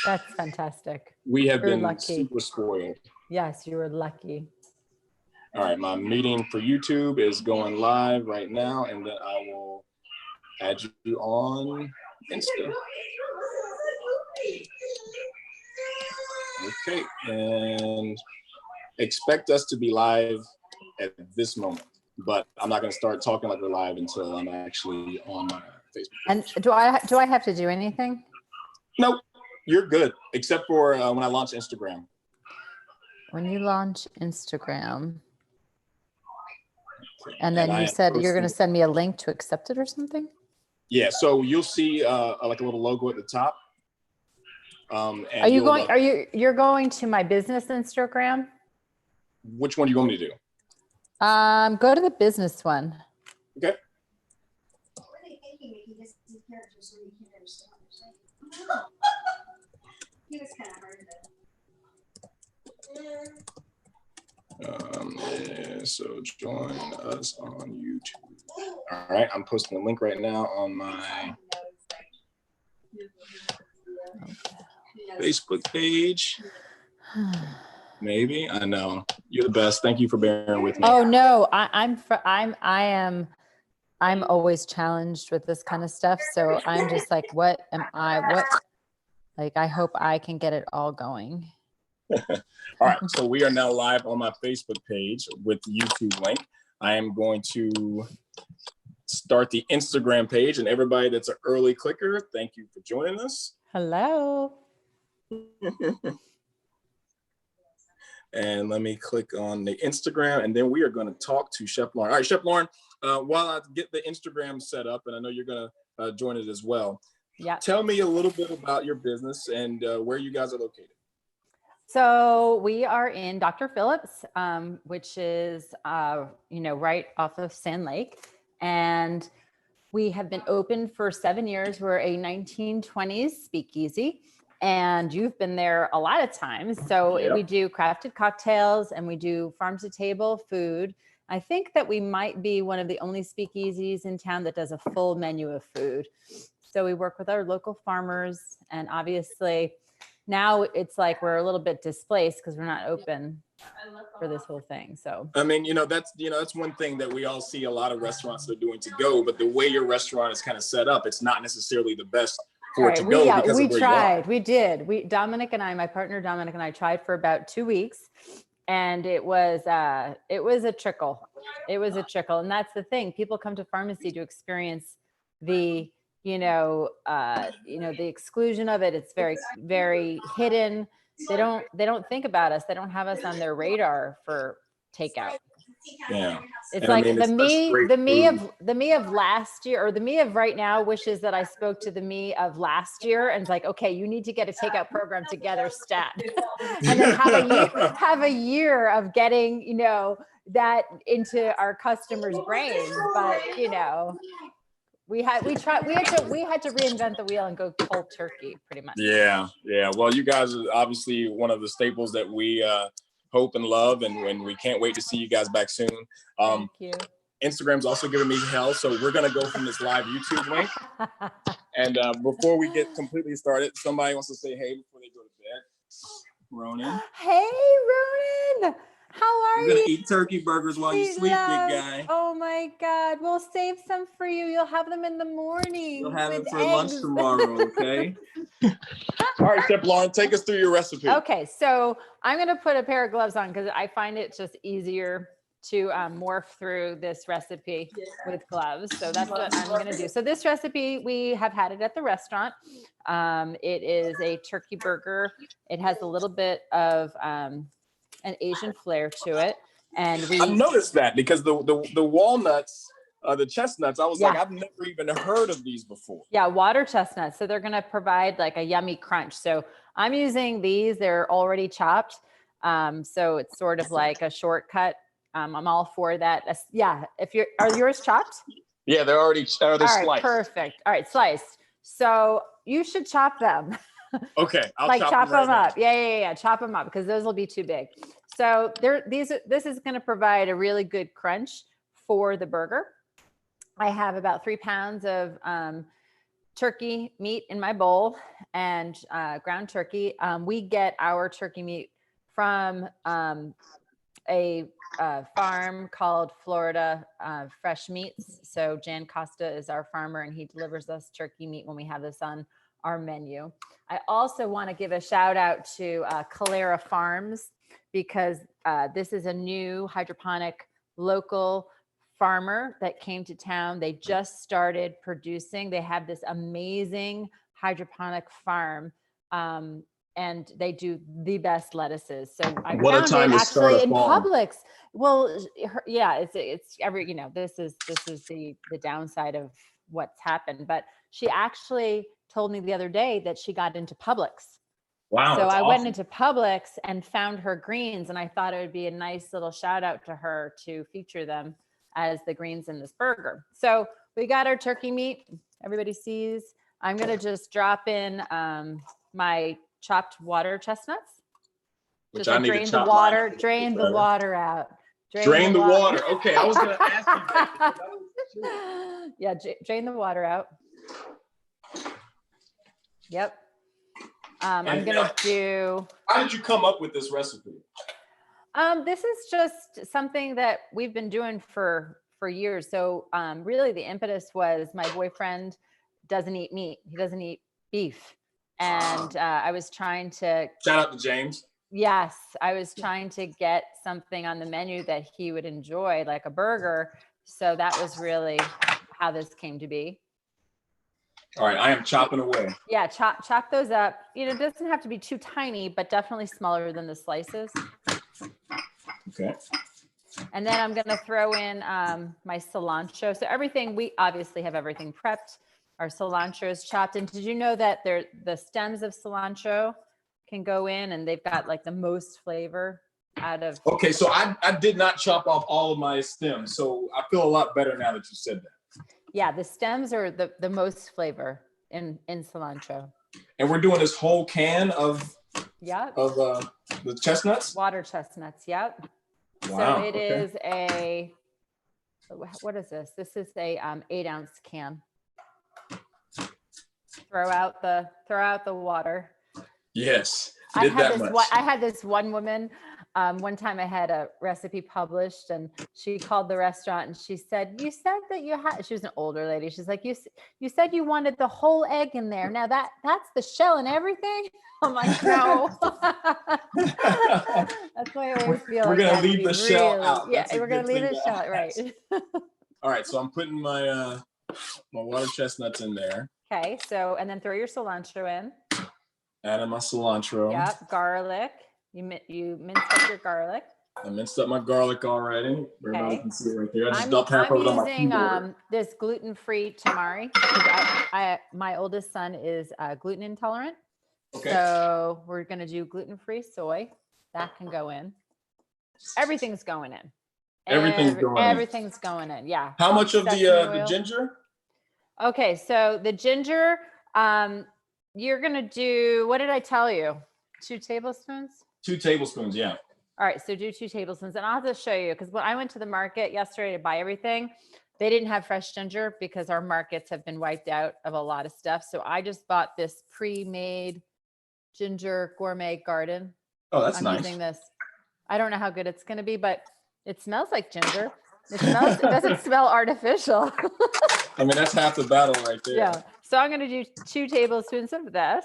That's fantastic. We have You're been lucky. super spoiled. Yes, you were lucky. All right, my meeting for YouTube is going live right now, and then I will add you on Insta. Okay, and expect us to be live at this moment, but I'm not going to start talking like we're live until I'm actually on my Facebook page. And do I have to do anything? Nope, you're good, except for when I launch Instagram. When you launch Instagram, and then you said you're going to send me a link to accept it or something? Yeah, so you'll see like a little logo at the top. And you're going to my business Instagram? Which one do you want me to do? Go to the business one. Okay. So join us on YouTube. All right, I'm posting a link right now on my Facebook page. Maybe. I know. You're the best. Thank you for bearing with me. Oh no, I'm always challenged with this kind of stuff. So I'm just like, I hope I can get it all going. All right, so we are now live on my Facebook page with the YouTube link. I am going to start the Instagram page, and everybody that's an early clicker, thank you for joining us. Hello. And let me click on the Instagram, and then we are going to talk to Chef Loren. All right, Chef Loren, while I get the Instagram set up, and I know you're going to join it as well. Yeah. Tell me a little bit about your business and where you guys are located. So we are in Dr. Phillips, which is, right off of Sand Lake. And we have been open for 7 years. We're a 1920s speakeasy. And you've been there a lot of times. So Yep. We do crafted cocktails and we do farm to table food. I think that we might be one of the only speakeasies in town that does a full menu of food. So we work with our local farmers, and obviously now it's like we're a little bit displaced because we're not open for this whole thing. So I mean, that's one thing that we all see a lot of restaurants that are doing to go, but the way your restaurant is kind of set up, it's not necessarily the best for it to go because of where you are. We did. Dominic and I, my partner Dominic and I tried for about 2 weeks, and it was a trickle. It was a trickle. And that's the thing. People come to pharmacy to experience the the exclusion of it. It's very, very hidden. They don't think about us. They don't have us on their radar for takeout. Yeah. It's like the me of last year, or the me of right now wishes that I spoke to the me of last year and it's like, okay, you need to get a takeout program together, stat. And then have a year of getting, that into our customers' brains. But we had to reinvent the wheel and go cold turkey pretty much. Yeah. Well, you guys are obviously one of the staples that we hope and love, and we can't wait to see you guys back soon. Thank you. Instagram's also giving me hell, so we're gonna go from this live YouTube link. And before we get completely started, somebody wants to say hey before they go to bed. Ronan. Hey, Ronan. How are you? We're gonna eat turkey burgers while you sleep, big guy. Oh my God. We'll save some for you. You'll have them in the morning. You'll have it for lunch tomorrow, okay? All right, Chef Loren, take us through your recipe. Okay, so I'm gonna put a pair of gloves on because I find it just easier to morph through this recipe with gloves. So that's what I'm gonna do. So this recipe, we have had it at the restaurant. It is a turkey burger. It has a little bit of an Asian flair to it. And I've noticed that because the walnuts, the chestnuts, I was like, I've never even heard of these before. Yeah, water chestnuts. So they're going to provide like a yummy crunch. So I'm using these. They're already chopped. So it's sort of like a shortcut. I'm all for that. Yeah. Are yours chopped? Yeah, they're already they're sliced. Right, perfect. All right, sliced. So you should chop them. Okay, I'll chop them up. Yeah. Chop them up because those will be too big. So this is going to provide a really good crunch for the burger. I have about 3 pounds of turkey meat in my bowl and ground turkey. We get our turkey meat from a farm called Florida Fresh Meats. So Jan Costa is our farmer, and he delivers us turkey meat when we have this on our menu. I also want to give a shout out to Calera Farms, because this is a new hydroponic local farmer that came to town. They just started producing. They have this amazing hydroponic farm. And they do the best lettuces. So I found it actually in Publix. Well, yeah, it's every, you know, this is the downside of what's happened. But she actually told me the other day that she got into Publix. Wow. So I went into Publix and found her greens, and I thought it would be a nice little shout out to her to feature them as the greens in this burger. So we got our turkey meat. Everybody sees. I'm going to just drop in my chopped water chestnuts. Which just I need drain to the chop water, drain the water out. Drain the water. Okay, I was going to ask you that. Yeah, drain the water out. Yep. I'm going to do. How did you come up with this recipe? This is just something that we've been doing for years. So really the impetus was my boyfriend doesn't eat meat. He doesn't eat beef. And I was trying to. Shout out to James. Yes. I was trying to get something on the menu that he would enjoy, like a burger. So that was really how this came to be. All right, I am chopping away. Yeah, chop those up. You know, it doesn't have to be too tiny, but definitely smaller than the slices. Okay. And then I'm going to throw in my cilantro. So everything, we obviously have everything prepped. Our cilantro is chopped. And did you know that the stems of cilantro can go in, and they've got like the most flavor out of. Okay, so I did not chop off all of my stems. So I feel a lot better now that you said that. Yeah, the stems are the most flavor in cilantro. And we're doing this whole can of the chestnuts? Water chestnuts, yep. Wow, so it is a, what is this? This is a 8-ounce can. Throw out the water. Yes. I had this one woman. One time I had a recipe published, and she called the restaurant and she said, "You said that you had." She was an older lady. She's like, "You said you wanted the whole egg in there. Now that's the shell and everything." I'm like, "No." That's why I always feel we're gonna leave the shell out. Yeah, we're gonna leave the shell right. All right, so I'm putting my my water chestnuts in there. Okay, so and then throw your cilantro in. Add in my cilantro. Yep, garlic. You minced up your garlic. I minced up my garlic already. Everybody can see it right there. I just dumped half I'm of it on my keyboard. using this gluten-free tamari. My oldest son is gluten intolerant. Okay. So we're going to do gluten-free soy. That can go in. Everything's going in. Everything's going in. Yeah. How much of the ginger? Okay, so the ginger, you're going to do, what did I tell you? 2 tablespoons? 2 tablespoons, yeah. All right, so do 2 tablespoons. And I'll just show you, because when I went to the market yesterday to buy everything, they didn't have fresh ginger because our markets have been wiped out of a lot of stuff. So I just bought this pre-made ginger gourmet garden. Oh, that's nice. I'm using this. I don't know how good it's going to be, but it smells like ginger. It doesn't smell artificial. I mean, that's half the battle right there. Yeah. So I'm going to do 2 tablespoons of this.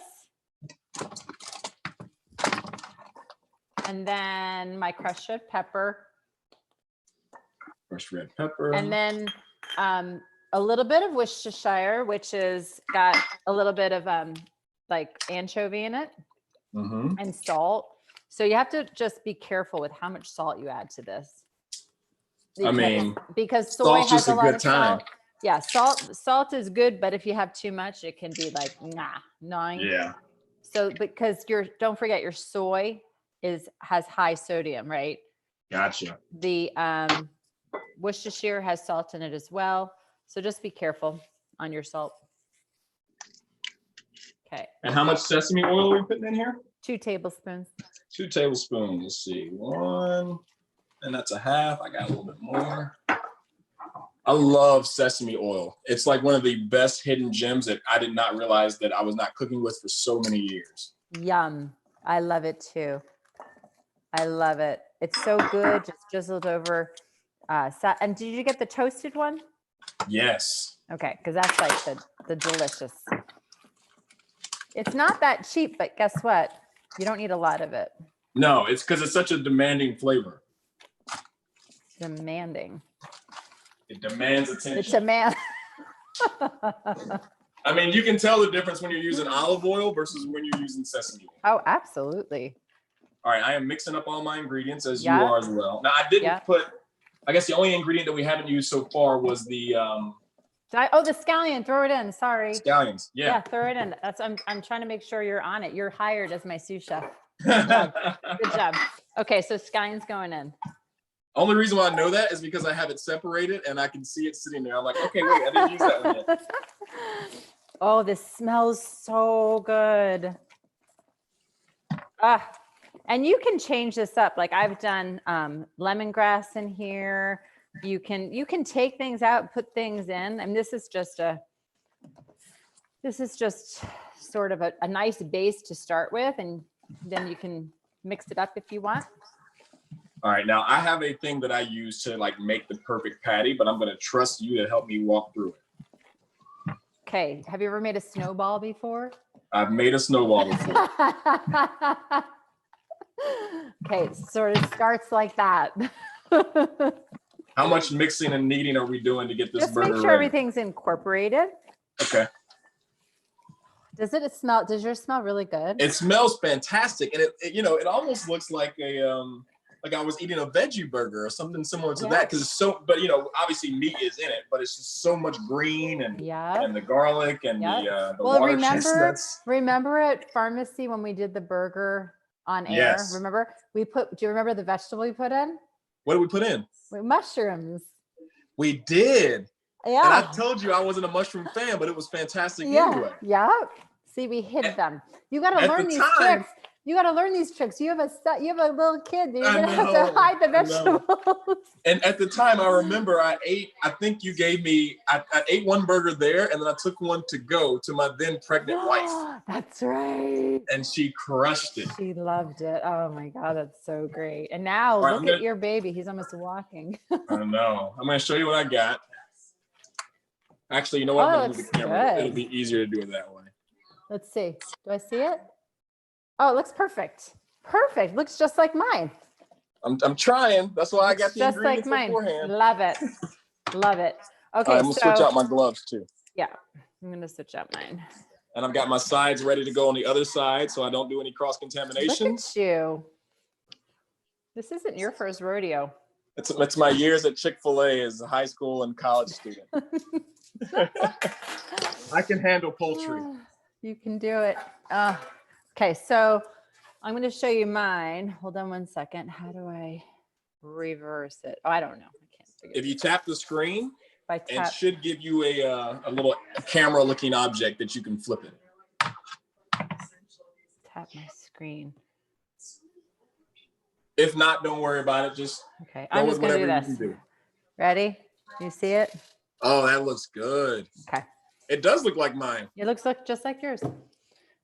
And then my crushed red pepper. Crushed red pepper. And then a little bit of Worcestershire, which is got a little bit of like anchovy in it, and salt. So you have to just be careful with how much salt you add to this. Because soy has a lot of salt. Yeah, salt is good, but if you have too much, it can be like gnawing. Yeah. So because don't forget your soy has high sodium, right? Gotcha. The Worcestershire has salt in it as well. So just be careful on your salt. Okay. And how much sesame oil are we putting in here? 2 tablespoons. 2 tablespoons. Let's see. 1, and that's a half. I got a little bit more. I love sesame oil. It's like one of the best hidden gems that I did not realize that I was not cooking with for so many years. Yum. I love it too. I love it. It's so good. Just drizzled over. And did you get the toasted one? Yes. Okay, because that's like the delicious. It's not that cheap, but guess what? You don't need a lot of it. No, it's because it's such a demanding flavor. Demanding. It demands attention. It's a man. I mean, you can tell the difference when you're using olive oil versus when you're using sesame oil. Oh, absolutely. All right, I am mixing up all my ingredients as you Yeah. are as well. Now, I didn't Yeah. put, I guess the only ingredient that we haven't used so far was the The scallion, throw it in. Sorry. scallions. Yeah, throw it in. That's I'm trying to make sure you're on it. You're hired as my sous chef. Good job. Good job. Okay, so scallions going in. Only reason why I know that is because I have it separated and I can see it sitting there. I'm like, okay, wait, I didn't use that one yet. Oh, this smells so good. And you can change this up. Like I've done lemongrass in here. You can take things out, put things in. And this is just sort of a nice base to start with. And then you can mix it up if you want. All right, now I have a thing that I use to like make the perfect patty, but I'm going to trust you to help me walk through it. Okay. Have you ever made a snowball before? I've made a snowball before. Okay, sort of starts like that. How much mixing and kneading are we doing to get this Just burger make sure ready? everything's incorporated. Okay. Does yours smell really good? It smells fantastic, and it almost looks like like I was eating a veggie burger or something similar to that, because it's so. But obviously meat is in it, but it's just so much green and the garlic and the water chestnuts. Remember at pharmacy when we did the burger on air? Yes. Remember do you remember the vegetable we put in? What did we put in? Mushrooms. We did. Yeah. And I told you I wasn't a mushroom fan, but it was fantastic anyway. Yeah. See, we hid them. You got to learn these tricks. You got to learn these tricks. You have a little kid. You're going to have to hide the vegetables. And at the time, I remember I think you gave me, I ate one burger there, and then I took one to go to my then pregnant wife. That's right. And she crushed it. She loved it. Oh my God, that's so great. And now look at your baby. He's almost walking. I know. I'm going to show you what I got. Actually, you know what? I'm going to move the camera. It'll be easier to do it that way. Let's see. Do I see it? Oh, it looks perfect. Perfect. Looks just like mine. I'm trying. That's why I got the just like ingredients mine. beforehand. Love it. Love it. Okay. I'm going to switch out my gloves too. Yeah. I'm going to switch out mine. And I've got my sides ready to go on the other side so I don't do any cross-contaminations. Look at you. This isn't your first rodeo. It's my years at Chick-fil-A as a high school and college student. I can handle poultry. You can do it. Okay, so I'm going to show you mine. Hold on one second. How do I reverse it? Oh, I don't know. I can't figure it out. If you tap the screen, it should give you a little camera-looking object that you can flip it. Tap my screen. If not, don't worry about it. Just I'm just going to do this. Ready? You see it? Oh, that looks good. Okay. It does look like mine. It looks just like yours.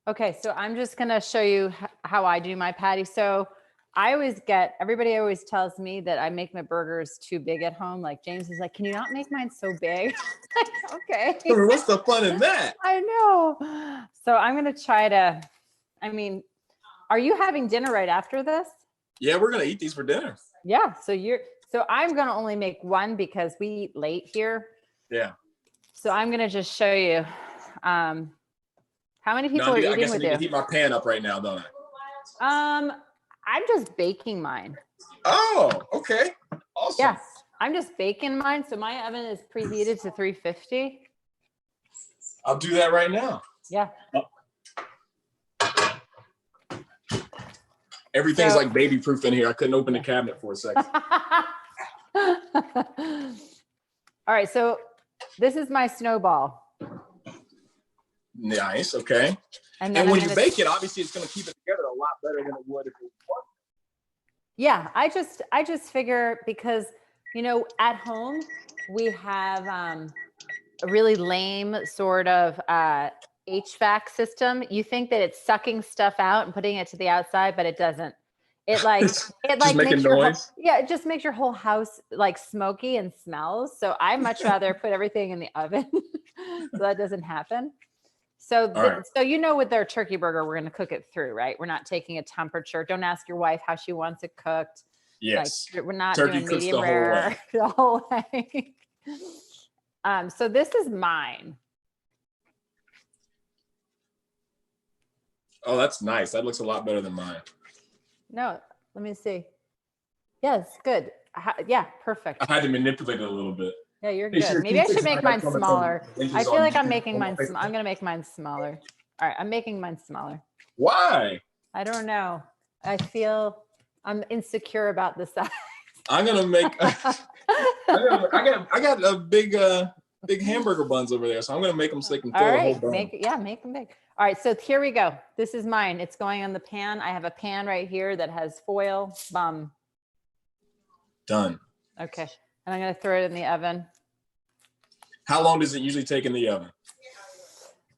Okay, so I'm just going to show you how I do my patty. So everybody always tells me that I make my burgers too big at home. Like James is like, can you not make mine so big? Okay. What's the fun in that? I know. So I'm going to try to, are you having dinner right after this? Yeah, we're going to eat these for dinner. Yeah. So I'm going to only make one because we eat late here. Yeah. So I'm going to just show you, how many people are eating with you? I guess I need to heat my pan up right now, don't I? I'm just baking mine. Oh, okay. Awesome. Yes, I'm just baking mine. So my oven is preheated to 350. I'll do that right now. Yeah. Everything's like baby proof in here. I couldn't open the cabinet for a second. All right. So this is my snowball. Nice. Okay. And when you bake it, obviously it's going to keep it together a lot better than it would if it was. Yeah. I just figure because You know, at home, we have a really lame sort of HVAC system. You think that it's sucking stuff out and putting it to the outside, but it doesn't. It Just makes making your noise. it just makes your whole house like smoky and smells. So I much rather put everything in the oven so that doesn't happen. So All right. so you know, with their turkey burger, we're going to cook it through, right? We're not taking a temperature. Don't ask your wife how she wants it cooked. Yes. Like, we're not Turkey doing cooks medium the whole rare way. the whole way. So this is mine. Oh, that's nice. That looks a lot better than mine. No, let me see. Yes, good. Yeah, perfect. I had to manipulate it a little bit. Yeah, you're good. Maybe I should make mine smaller. I feel like I'm making mine. I'm going to make mine smaller. All right, I'm making mine smaller. Why? I don't know. I feel I'm insecure about the size. I'm gonna make. I got a big hamburger buns over there, so I'm gonna make them so they can fill the whole bun. Make them big. All right, so here we go. This is mine. It's going on the pan. I have a pan right here that has foil. Done. Okay, and I'm gonna throw it in the oven. How long does it usually take in the oven?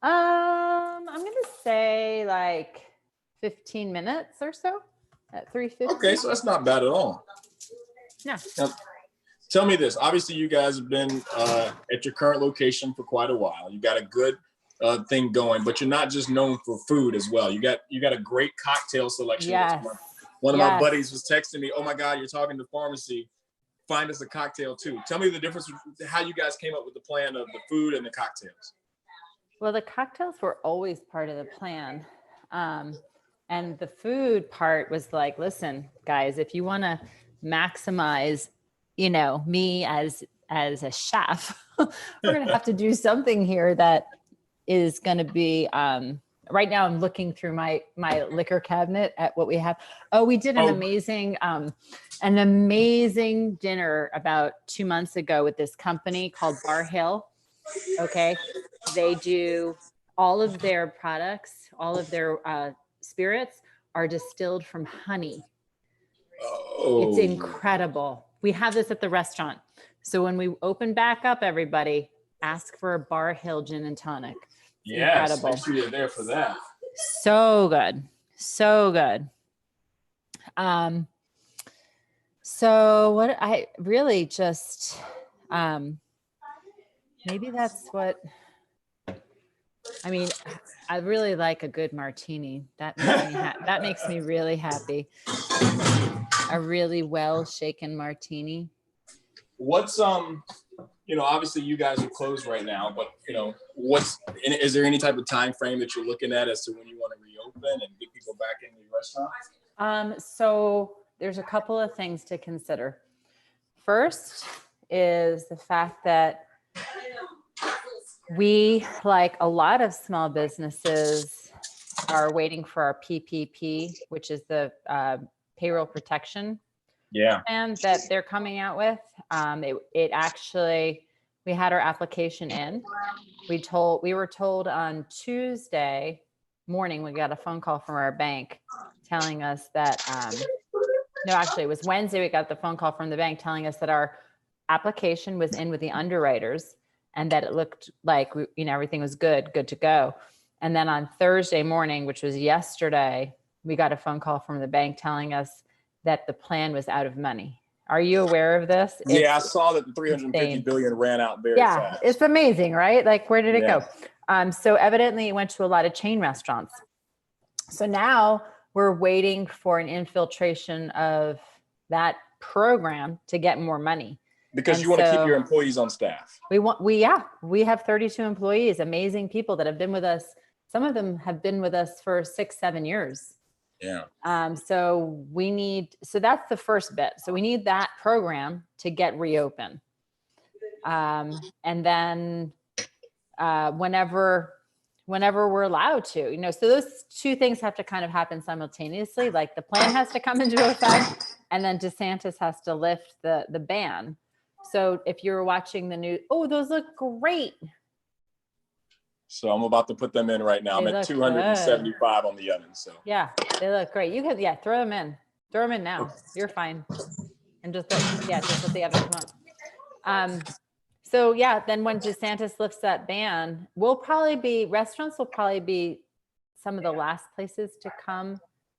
I'm gonna say like 15 minutes or so at 350. Okay, so that's not bad at all. Yeah. Now, tell me this. Obviously, you guys have been at your current location for quite a while. You got a good thing going, but you're not just known for food as well. You got a great cocktail selection. Yes. One of my buddies was texting me, "Oh my God, you're talking to pharmacy. Find us a cocktail too." Tell me the difference, how you guys came up with the plan of the food and the cocktails. Well, the cocktails were always part of the plan. And the food part was like, listen, guys, if you want to maximize, you know, me as a chef, we're going to have to do something here that is going to be, right now I'm looking through my liquor cabinet at what we have. Oh, we did an amazing dinner about 2 months ago with this company called Bar Hill. Okay. They do all of their products, all of their spirits are distilled from honey. Oh. It's incredible. We have this at the restaurant. So when we open back up, everybody, ask for a Bar Hill gin and tonic. Yes, incredible. make sure you're there for that. So good. So good. So what I really just, maybe that's what, I mean, I really like a good martini. That makes me really happy. A really well shaken martini. What's you know, obviously you guys are closed right now, but you know, is there any type of time frame that you're looking at as to when you want to reopen and get people back in the restaurant? So there's a couple of things to consider. First is the fact that we, like a lot of small businesses, are waiting for our PPP, which is the payroll protection plan that they're coming out with. It actually, we had our application in. We were told on Tuesday morning, we got a phone call from our bank telling us that, no, actually it was Wednesday. We got the phone call from the bank telling us that our application was in with the underwriters and that it looked like, you know, everything was good to go. And then on Thursday morning, which was yesterday, we got a phone call from the bank telling us that the plan was out of money. Are you aware of this? Yeah, I saw that the 350 billion ran out very fast. It's amazing, right? Like, where did it go? So evidently it went to a lot of chain restaurants. So now we're waiting for an infiltration of that program to get more money. Because you want to keep your employees on staff. We have 32 employees, amazing people that have been with us. Some of them have been with us for 6-7 years. Yeah. So that's the first bit. So we need that program to get reopened. And then whenever we're allowed to, you know, so those two things have to kind of happen simultaneously. Like the plan has to come into effect and then DeSantis has to lift the ban. So if you're watching the news, oh, those look great. So I'm about to put them in right now. I'm at 275 on the oven. So yeah, they look great. You can, throw them in. Throw them in now. You're fine. And just let the oven come up. So yeah, then when DeSantis lifts that ban, restaurants will probably be some of the last places to come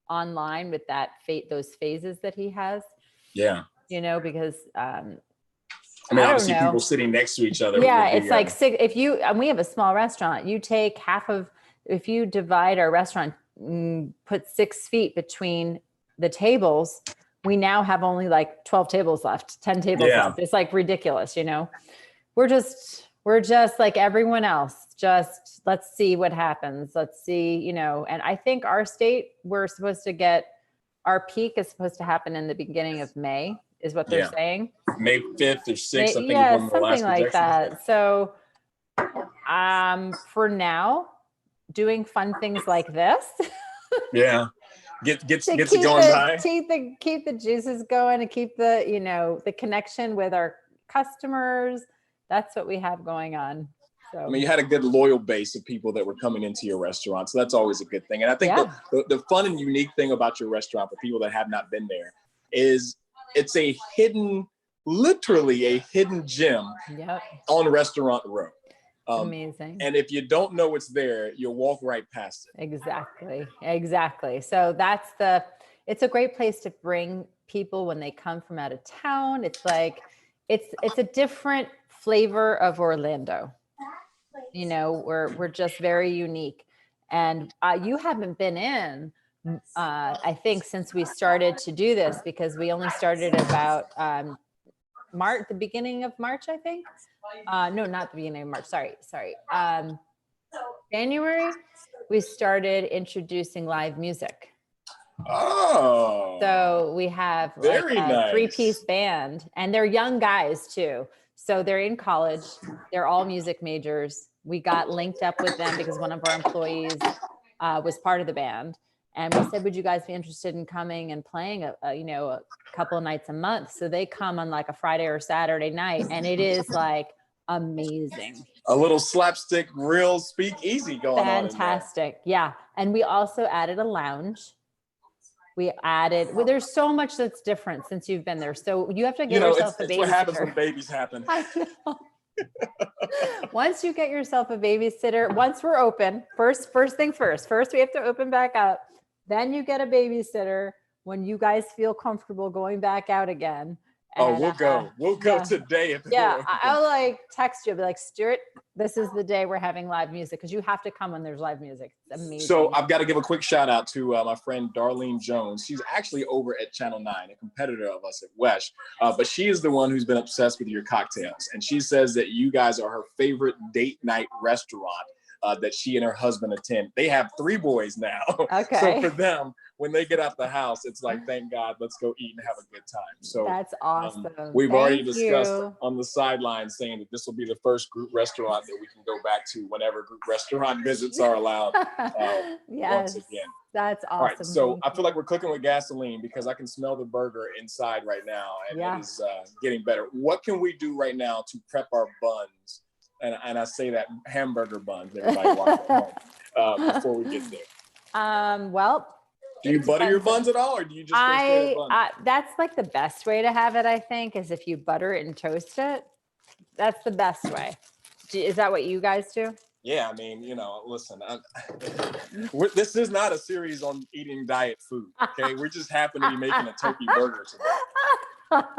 online with those phases that he has. Yeah. Because obviously people sitting next to each other. Yeah, it's like we have a small restaurant. You take if you divide our restaurant, put 6 feet between the tables, we now have only like 12 tables left, 10 tables left. It's like ridiculous, We're just like everyone else. Just let's see what happens. Let's see, and I think our state, our peak is supposed to happen in the beginning of May, is what they're saying. May 5th or 6th, I think. Yeah, something like that. So for now, doing fun things like this. Yeah. Get it going by. Keep the juices going and keep the, the connection with our customers. That's what we have going on. So you had a good loyal base of people that were coming into your restaurant. So that's always a good thing. And I think the fun and unique thing about your restaurant for people that have not been there is it's literally a hidden gem on Restaurant Row. Amazing. And if you don't know it's there, you'll walk right past it. Exactly. So it's a great place to bring people when they come from out of town. It's like, it's a different flavor of Orlando. We're just very unique. And you haven't been in, I think, since we started to do this, because we only started about the beginning of March, I think. No, not the beginning of March. Sorry. January, we started introducing live music. Oh. So we have like a nice 3-piece band, and they're young guys too. So they're in college. They're all music majors. We got linked up with them because one of our employees was part of the band. And we said, would you guys be interested in coming and playing a couple of nights a month? So they come on like a Friday or Saturday night, and it is like amazing. A little slapstick, real speakeasy going on. Fantastic. Yeah. And we also added a lounge. There's so much that's different since you've been there. So you have to get yourself a babysitter. It's what happens when babies happen. I know. Once you get yourself a babysitter, once we're open, first things first we have to open back up. Then you get a babysitter when you guys feel comfortable going back out again. And, we'll go today. I'll like text you. I'll be like, Stuart, this is the day we're having live music, because you have to come when there's live music. It's amazing. So I've got to give a quick shout out to my friend Darlene Jones. She's actually over at Channel 9, a competitor of us at Wesh. But she is the one who's been obsessed with your cocktails. And she says that you guys are her favorite date night restaurant that she and her husband attend. They have 3 boys now. Okay. So for them, when they get out the house, it's like, thank God, let's go eat and have a good time. So that's awesome. We've already discussed on the sidelines saying that this will be the first group restaurant that we can go back to whenever group restaurant visits are allowed. Once again. That's awesome. All right, so I feel like we're cooking with gasoline because I can smell the burger inside right now, and it is getting better. What can we do right now to prep our buns? And I say that hamburger buns, everybody watching at home, before we get there. Well, do you butter your buns at all, or do you just go straight at buns? That's like the best way to have it, I think, is if you butter it and toast it. That's the best way. Is that what you guys do? Yeah, I mean, listen, this is not a series on eating diet food, okay? We just happen to be making a turkey burger today.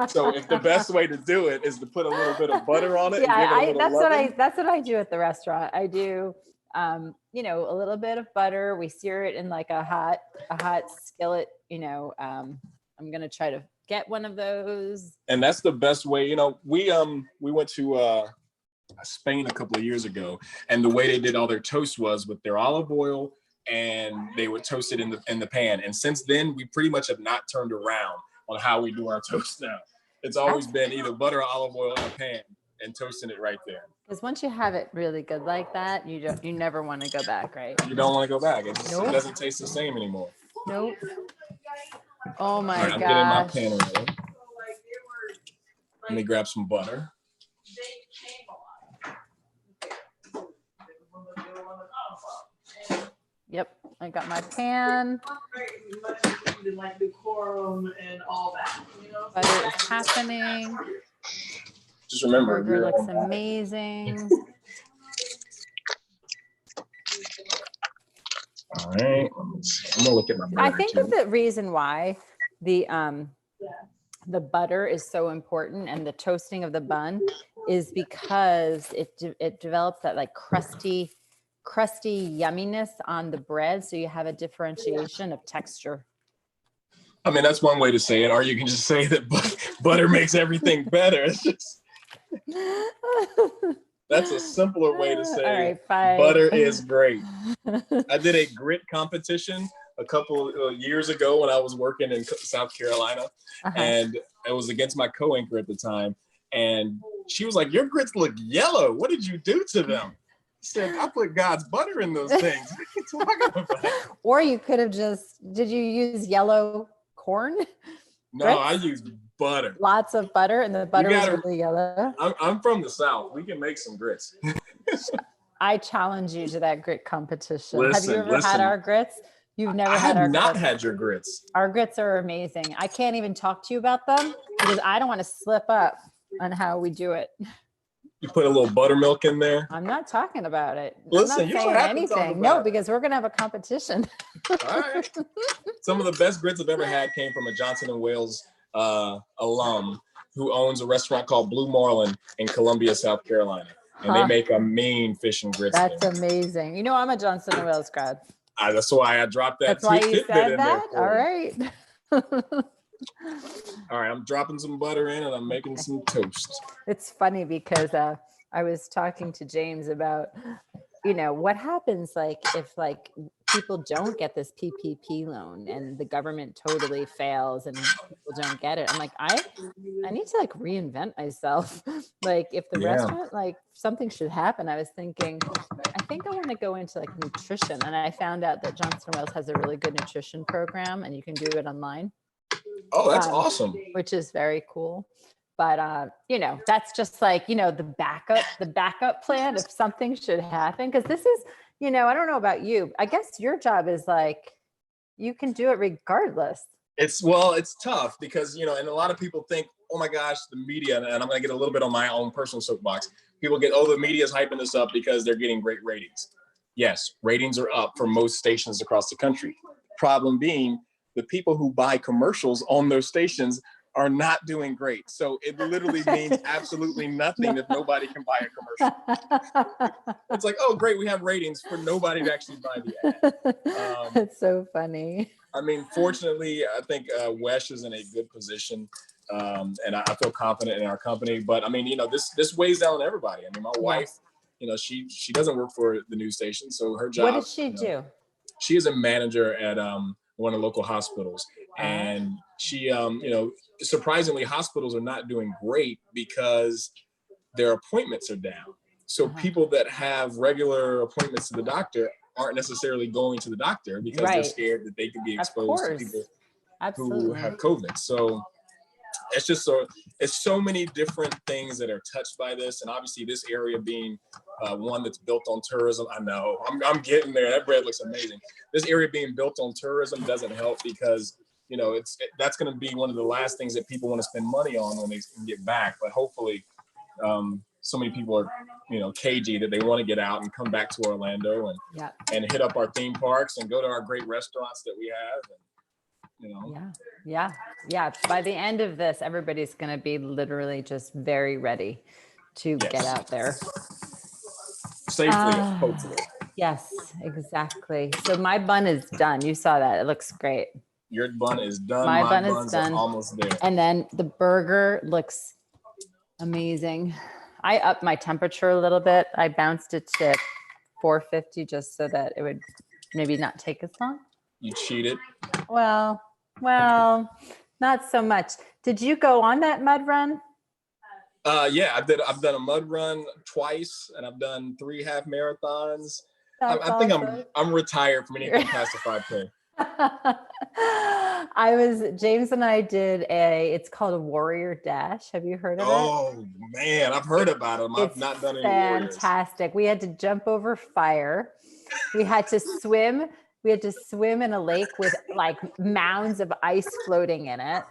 So if the best way to do it is to put a little bit of butter on it, that's what I do at the restaurant. I do, a little bit of butter. We sear it in like a hot skillet. I'm gonna try to get one of those. And that's the best way. We went to Spain a couple of years ago, and the way they did all their toast was with their olive oil, and they would toast it in the pan. And since then, we pretty much have not turned around on how we do our toast now. It's always been either butter or olive oil in a pan and toasting it right there. Because once you have it really good like that, you never want to go back, right? You don't want to go back. It doesn't taste the same anymore. Nope. Oh my gosh. I'm getting my pan ready. Let me grab some butter. Yep, I got my pan. and like decorum and all that, you know. Butter is happening. Just remember, Burger looks amazing. All right, I'm gonna look at my burger. I think that the reason why the butter is so important and the toasting of the bun is because it develops that like crusty yumminess on the bread, so you have a differentiation of texture. I mean, that's one way to say it, or you can just say that butter makes everything better. It's just that's a simpler way to say all right, fine. Butter is great. I did a grit competition a couple years ago when I was working in South Carolina, and it was against my co-anchor at the time. And she was like, "Your grits look yellow. What did you do to them?" I said, "I put God's butter in those things." What are you talking about? Or you could have did you use yellow corn? No, grits? I used butter. Lots of butter, and the butter was really yellow. I'm from the South. We can make some grits. I challenge you to that grit competition. Listen, have you ever had our grits? You've never had our grits. I have not had your grits. Our grits are amazing. I can't even talk to you about them because I don't want to slip up on how we do it. You put a little buttermilk in there? I'm not talking about it. Listen, I'm not saying anything. No, because we're going to have a competition. All right. Some of the best grits I've ever had came from a Johnson & Wales alum who owns a restaurant called Blue Marlin in Columbia, South Carolina. And they make a mean fish and grits. That's amazing. You know, I'm a Johnson & Wales grad. That's why I dropped that. That's why you said that? All right. All right, I'm dropping some butter in and I'm making some toast. It's funny because I was talking to James about, you know, what happens like if like people don't get this PPP loan and the government totally fails and people don't get it. I'm like, I need to like reinvent myself. Like if the restaurant, like something should happen. I was thinking, I think I want to go into like nutrition. And I found out that Johnson & Wales has a really good nutrition program and you can do it online. Oh, that's awesome. Which is very cool. But, you know, that's just like, you know, the backup plan if something should happen. Because this is, you know, I don't know about you. I guess your job is like, you can do it regardless. It's tough because, you know, and a lot of people think, oh my gosh, the media, and I'm going to get a little bit on my own personal soapbox. People get, oh, the media is hyping this up because they're getting great ratings. Yes, ratings are up for most stations across the country. Problem being, the people who buy commercials on those stations are not doing great. So it literally means absolutely nothing if nobody can buy a commercial. It's like, oh, great, we have ratings for nobody to actually buy the ad. It's so funny. I mean, fortunately, I think Wesh is in a good position. And I feel confident in our company. But I mean, you know, this weighs down on everybody. I mean, my wife, you know, she doesn't work for the news station. So her job. What does she do? She is a manager at one of the local hospitals. And she, you know, surprisingly, hospitals are not doing great because their appointments are down. So people that have regular appointments to the doctor aren't necessarily going to the doctor because they're scared that they could be exposed to people who have COVID. So it's just it's so many different things that are touched by this. And obviously this area being one that's built on tourism. I know I'm getting there. That bread looks amazing. This area being built on tourism doesn't help because, you know, that's going to be one of the last things that people want to spend money on when they can get back. But hopefully so many people are, you know, cagey that they want to get out and come back to Orlando and hit up our theme parks and go to our great restaurants that we have. And, you know. Yeah. By the end of this, everybody's going to be literally just very ready to get out there. Safely, hopefully. Yes, exactly. So my bun is done. You saw that. It looks great. Your bun is done. My bun is done. Almost there. And then the burger looks amazing. I upped my temperature a little bit. I bounced it to 450 just so that it would maybe not take as long. You cheated. Well, not so much. Did you go on that mud run? Yeah, I've done a mud run twice, and I've done 3 half marathons. I think I'm retired from anything past the 5K. James and I did it's called a Warrior Dash. Have you heard of it? Oh man, I've heard about them. I've not done any Warriors. Fantastic. We had to jump over fire. We had to swim We had to swim in a lake with like mounds of ice floating in it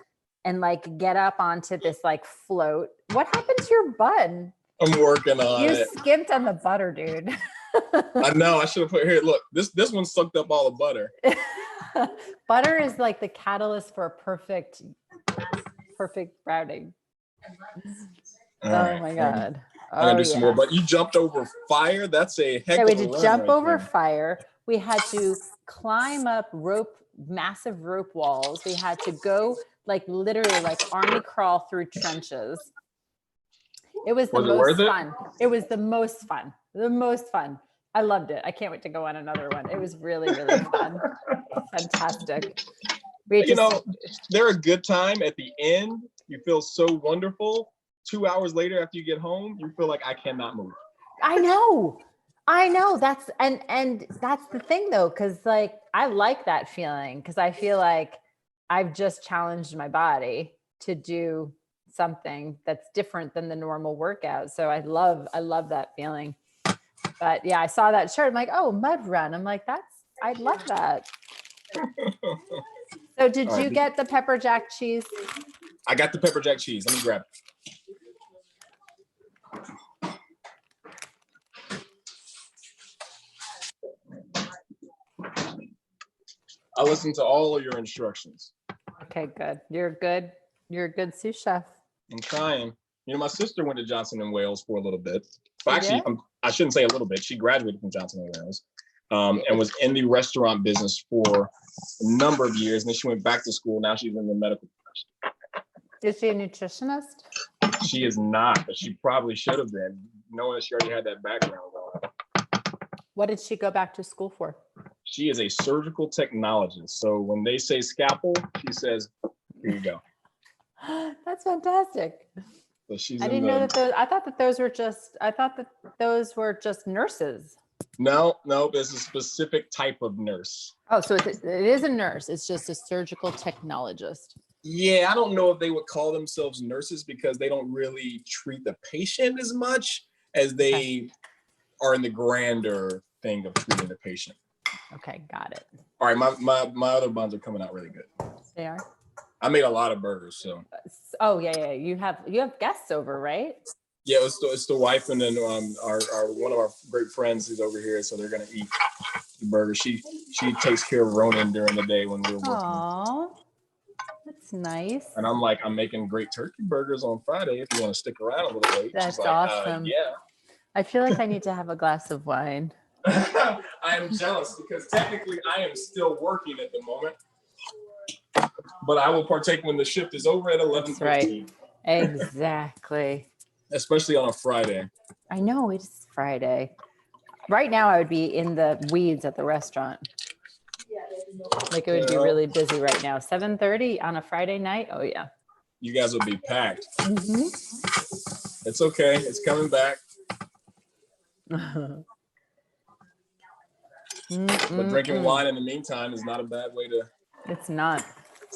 and like get up onto this like float. What happened to your bun? I'm working on You it. skimped on the butter, dude. I know. I should have put here. Look, this one sucked up all the butter. Butter is like the catalyst for a perfect routing. All Oh right. my God. I'm gonna do some more, but you jumped over fire. That's a heck of we a had to run jump right over there. fire. We had to climb up massive rope walls. We had to go like literally like army crawl through trenches. It was the most fun. It was the most fun. The most fun. I loved it. I can't wait to go on another one. It was really, really fun. Fantastic. They're a good time at the end. You feel so wonderful. 2 hours later, after you get home, you feel like I cannot move. I know. That's and that's the thing though, because like I like that feeling because I feel like I've just challenged my body to do something that's different than the normal workout. So I love that feeling. But yeah, I saw that shirt. I'm like, oh, mud run. I'm like, I'd love that. So did you get the pepper jack cheese? I got the pepper jack cheese. Let me grab it. I listened to all of your instructions. Okay, good. You're good. You're a good sous chef. I'm trying. My sister went to Johnson and Wales for a little bit. Well, actually, I shouldn't say a little bit. She graduated from Johnson and Wales and was in the restaurant business for a number of years. And then she went back to school. Now she's in the medical profession. Is she a nutritionist? She is not, but she probably should have been, knowing that she already had that background going. What did she go back to school for? She is a surgical technologist. So when they say scalpel, she says, here you go. That's fantastic. So I didn't know that those. I thought that those were just nurses. No, it's a specific type of nurse. Oh, so it is a nurse. It's just a surgical technologist. Yeah, I don't know if they would call themselves nurses because they don't really treat the patient as much as they are in the grander thing of treating the patient. Okay, got it. All right, my other buns are coming out really good. They are? I made a lot of burgers, so. Oh yeah. You have guests over, right? Yeah, it's the wife and then our one of our great friends who's over here, so they're gonna eat the burger. She takes care of Ronan during the day when we're working. Aww, that's nice. And I'm like, I'm making great turkey burgers on Friday if you want to stick around a little late. That's like, awesome. Yeah. I feel like I need to have a glass of wine. I am jealous because technically I am still working at the moment. But I will partake when the shift is over at 11:15. Right. Exactly. Especially on a Friday. I know it's Friday. Right now I would be in the weeds at the restaurant. Like it would be really busy right now. 7:30 on a Friday night. Oh yeah. You guys will be packed. Mm-hmm. It's okay. It's coming back. But drinking wine in the meantime is not a bad way to. It's not.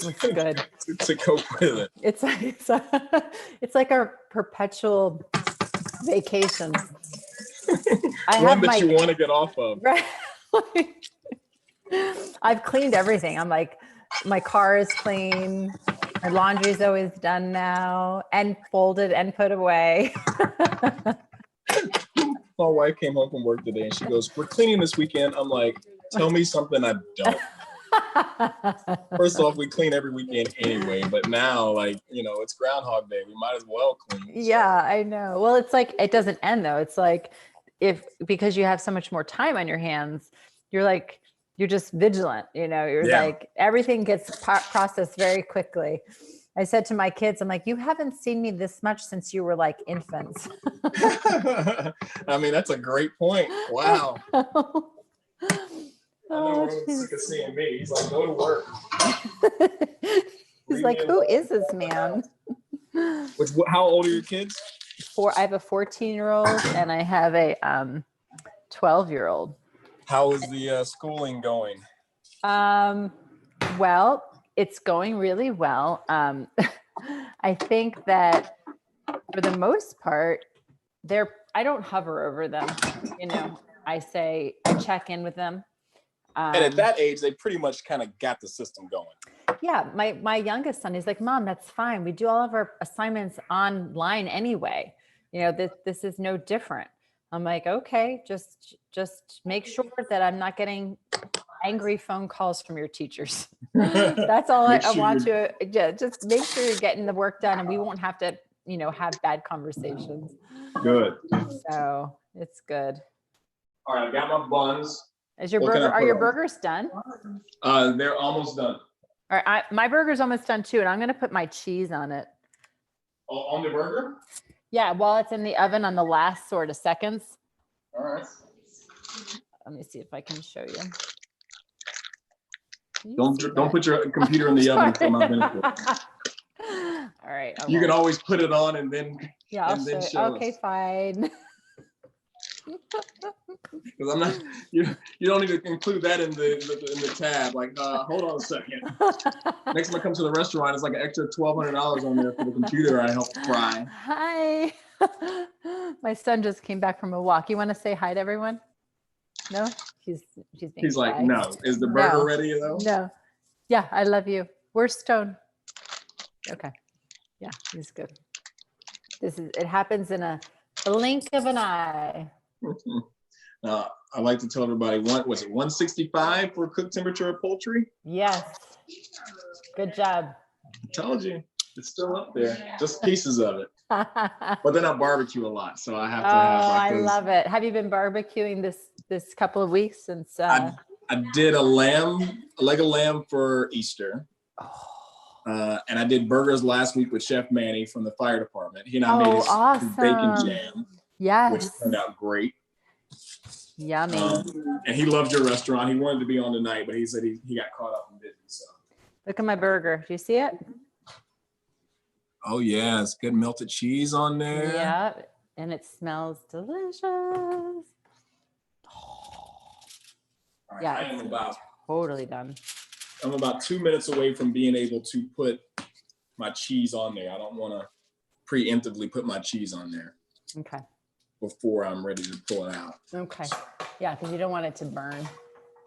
It's good. to cope with it. It's like a perpetual vacation. One that you want to get off of. Right. I've cleaned everything. I'm like, my car is clean. My laundry's always done now and folded and put away. My wife came home from work today and she goes, "We're cleaning this weekend." I'm like, tell me something I don't. First off, we clean every weekend anyway, but now, it's Groundhog Day. We might as well clean. So. Yeah, I know. Well, it's like, it doesn't end though. It's like, because you have so much more time on your hands, you're just vigilant, like everything gets processed very quickly. I said to my kids, I'm like, you haven't seen me this much since you were like infants. I mean, that's a great point. Wow. I know Ronan's sick of seeing me. He's like, go to work. He's like, who is this man? How old are your kids? I have a 14-year-old and I have a 12-year-old. How is the schooling going? Well, it's going really well. I think that for the most part, I don't hover over them. I check in with them. And at that age, they pretty much kind of got the system going. Yeah, my youngest son, he's like, Mom, that's fine. We do all of our assignments online anyway. You know, this is no different. I'm like, okay, just make sure that I'm not getting angry phone calls from your teachers. That's all I want to, just make sure you're getting the work done and we won't have to, you know, have bad conversations. Good. So it's good. All right, I got my buns. Is your burger, are your burgers done? They're almost done. All right, my burger's almost done too, and I'm gonna put my cheese on it. Oh, on the burger? Yeah, while it's in the oven on the last sort of seconds. All right. Let me see if I can show you. Don't put your computer in the oven for my benefit. All right. You can always put it on and then I'll show you. Okay, fine. Because I'm not. You don't need to include that in the tab. Like, hold on a second. Next time I come to the restaurant, it's like an extra $1,200 on there for the computer I helped fry. Hi. My son just came back from a walk. You want to say hi to everyone? No, he's like, shy. No. Is the burger ready though? No. Yeah, I love you. Where's Stone? Okay. Yeah, he's good. It happens in a blink of an eye. I like to tell everybody, was it 165 for cook temperature of poultry? Yes. Good job. I told you, it's still up there. Just pieces of it. But then I barbecue a lot, so I have to have. I love it. Have you been barbecuing this couple of weeks since? I did a leg of lamb for Easter. And I did burgers last week with Chef Manny from the fire department. He and I made his bacon jam. Yes. Which turned out great. Yummy. And he loved your restaurant. He wanted to be on tonight, but he said he got caught up in business. So. Look at my burger. Do you see it? Oh yeah, it's good melted cheese on there. Yeah, and it smells delicious. Right, Yeah, it's totally done. I'm about 2 minutes away from being able to put my cheese on there. I don't want to preemptively put my cheese on there. Okay. Before I'm ready to pull it out. Okay. Yeah, because you don't want it to burn.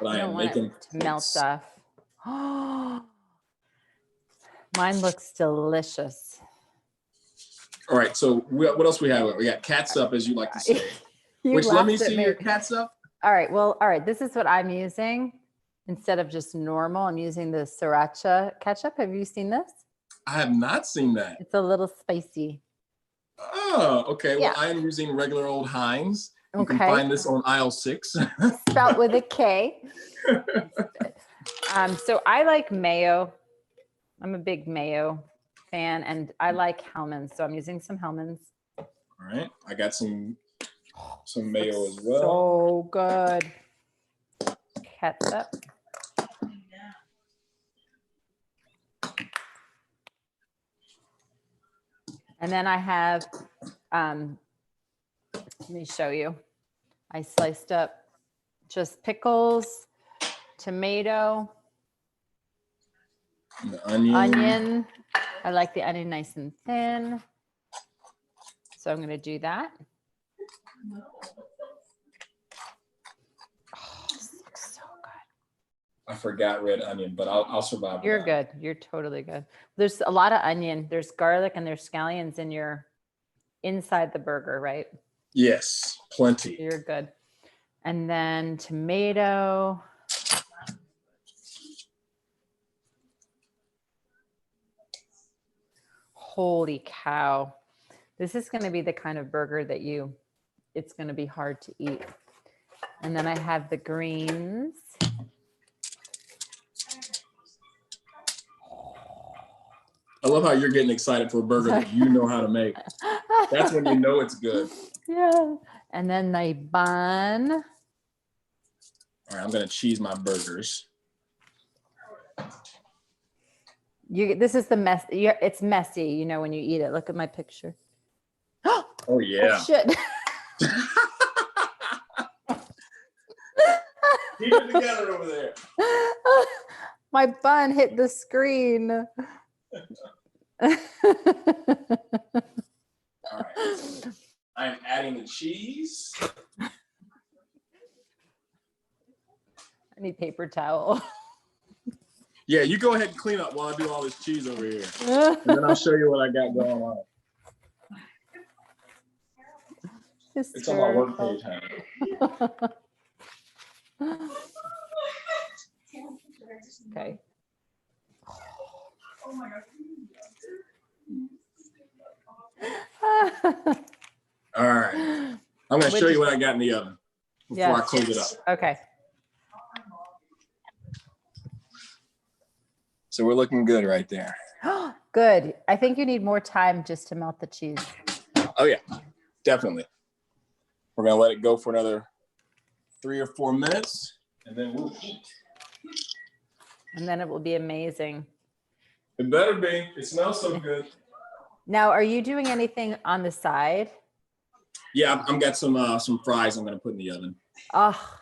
But I am making to melt stuff. Oh, mine looks delicious. All right. So what else we have? We got catsup, as you like to say. Which let me see your catsup. All right. Well, all right. This is what I'm using instead of just normal. I'm using the sriracha ketchup. Have you seen this? I have not seen that. It's a little spicy. Oh, okay. Yeah. Well, I am using regular old Heinz. You Okay. can find this on aisle 6. Spelled with a K. So I like mayo. I'm a big mayo fan, and I like Hellmann's, so I'm using some Hellmann's. All right. I got some mayo as well. So good. Ketchup. And then I have, let me show you. I sliced up just pickles, tomato, the onion. Onion. I like the onion nice and thin. So I'm going to do that. Oh, this looks so good. I forgot red onion, but I'll survive. You're good. You're totally good. There's a lot of onion. There's garlic and there's scallions in your inside the burger, right? Yes, plenty. You're good. And then tomato. Holy cow. This is going to be the kind of burger that it's going to be hard to eat. And then I have the greens. I love how you're getting excited for a burger that you know how to make. That's when you know it's good. Yeah. And then the bun. All right, I'm going to cheese my burgers. This is the mess. It's messy, you know, when you eat it. Look at my picture. Oh, yeah. Oh, shit. Keep it together over there. My bun hit the screen. All right. I'm adding the cheese. need paper towel. Yeah, you go ahead and clean up while I do all this cheese over here. And then I'll show you what I got going on. It's on my work page, honey. Okay. Oh my God. All right. I'm going to show you what I got in the oven before I close it up. Okay. So we're looking good right there. Good. I think you need more time just to melt the cheese. Oh, yeah, definitely. We're going to let it go for another 3 or 4 minutes, and then we'll eat. And then it will be amazing. It better be. It smells so good. Now, are you doing anything on the side? Yeah, I've got some fries I'm going to put in the oven. Oh,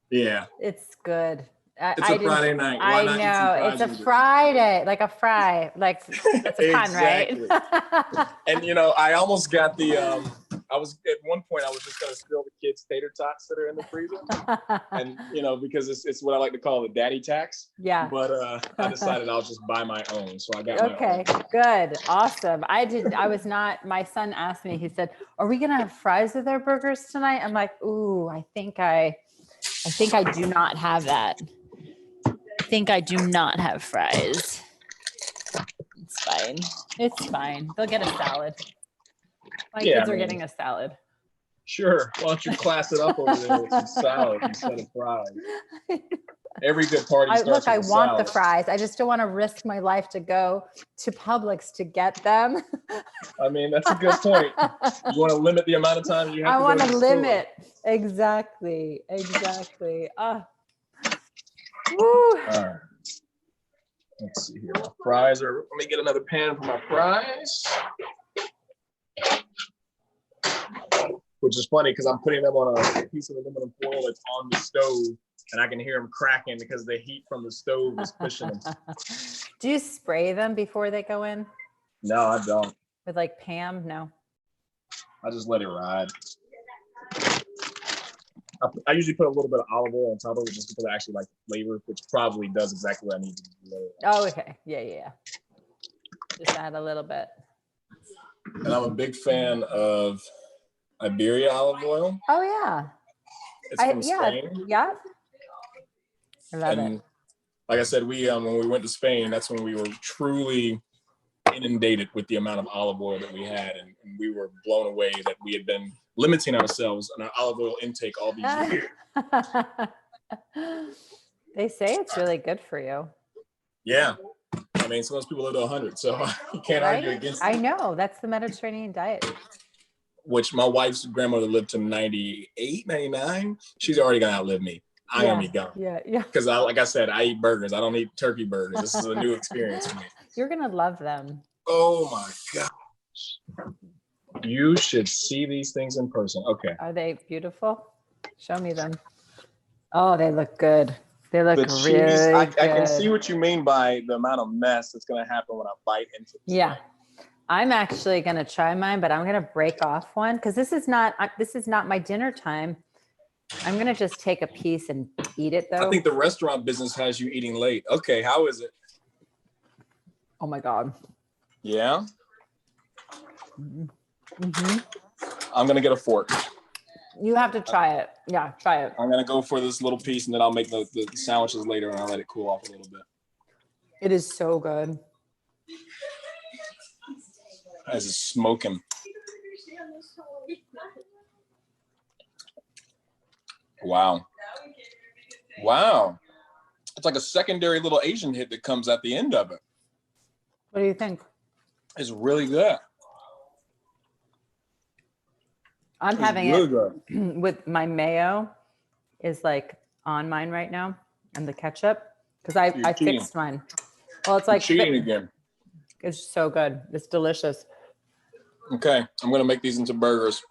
yeah. It's good. It's a Friday night. Why not know. It's a Friday, like a fry. Like, that's a pun, exactly. Right? And, you know, I almost got the, I was, at one point, I was just going to steal the kids' tater tots that are in the freezer. And, you know, because it's what I like to call the daddy tax. Yeah. But I decided I'll just buy my own. So I got my own. Okay, good. Awesome. My son asked me, he said, are we going to have fries with our burgers tonight? I'm like, ooh, I think I do not have that. I think I do not have fries. It's fine. It's fine. They'll get a salad. My kids are getting a salad. Sure. Why don't you class it up over there with some salad instead of fries? Every good party starts with I a want salad. the fries. I just don't want to risk my life to go to Publix to get them. I mean, that's a good point. You want to limit the amount of time you have to go to the store. limit. Exactly. Woo. All right. Let's see here. My fries are, let me get another pan for my fries. Which is funny because I'm putting them on a piece of aluminum foil that's on the stove, and I can hear them cracking because the heat from the stove is pushing them. Do you spray them before they go in? No, I don't. With like Pam? No. I just let it ride. I usually put a little bit of olive oil on top of it just because I actually like the flavor, which probably does exactly what I need to do. Oh, okay. Yeah. Just add a little bit. And I'm a big fan of Iberia olive oil. Oh, yeah. It's from Spain. Yeah. I love it. Like I said, when we went to Spain, that's when we were truly inundated with the amount of olive oil that we had, and we were blown away that we had been limiting ourselves on our olive oil intake all these years. They say it's really good for you. Yeah. I mean, some of those people live to 100, so you can't argue against it. I know. That's the Mediterranean diet. Which my wife's grandmother lived to 98, 99. She's already going to outlive me. I'm going to be gone. Yeah. Because like I said, I eat burgers. I don't eat turkey burgers. This is a new experience for me. You're going to love them. Oh, my gosh. You should see these things in person. Okay. Are they beautiful? Show me them. Oh, they look good. They look really good. I can see what you mean by the amount of mess that's going to happen when I bite into this. Yeah. I'm actually going to try mine, but I'm going to break off one because this is not my dinner time. I'm going to just take a piece and eat it though. I think the restaurant business has you eating late. Okay. How is it? Oh my God. Yeah. Mm-hmm. I'm going to get a fork. You have to try it. Yeah, try it. I'm going to go for this little piece and then I'll make the sandwiches later and I'll let it cool off a little bit. It is so good. As it's smoking. Wow. It's like a secondary little Asian hit that comes at the end of it. What do you think? It's really good. I'm having it with my mayo is like on mine right now, and the ketchup because I fixed mine. Well, it's like cheating again. It's so good. It's delicious. Okay, I'm gonna make these into burgers,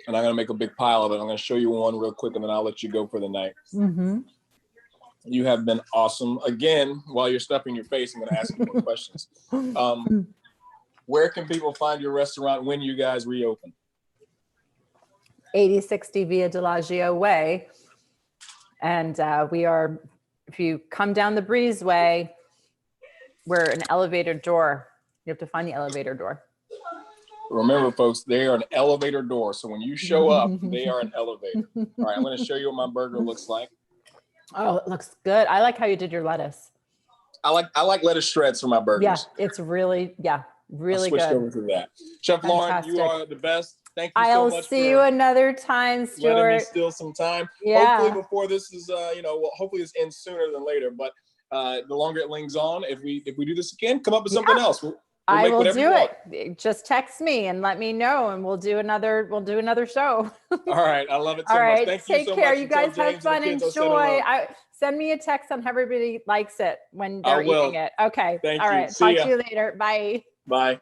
and I'm gonna make a big pile of it. I'm gonna show you one real quick, and then I'll let you go for the night. Mm-hmm. You have been awesome. Again, while you're stuffing your face, I'm gonna ask you more questions. Where can people find your restaurant when you guys reopen? 8060 Via Delagio Way. And we are if you come down the breezeway, we're an elevator door. You have to find the elevator door. Remember, folks, they are an elevator door. So when you show up, they are an elevator. All right, I'm going to show you what my burger looks like. Oh, it looks good. I like how you did your lettuce. I like lettuce shreds for my burgers. Yeah, it's really, really switched good. over to that. Chef Loren, you are the best. Thank you so I'll much. see you another time, Stuart. Letting me steal some time. Yeah. Hopefully before this is, well, hopefully this ends sooner than later. But the longer it lings on, if we do this again, come up with something else. We'll I will do it. Just text me and let me know, and we'll do another show. All right, I love it so All right, much. Thank you so care. much. You guys have fun. Enjoy. Send me a text on how everybody likes it when they're eating it. Okay. Thank All you. right. See Talk to you later. Bye. Bye.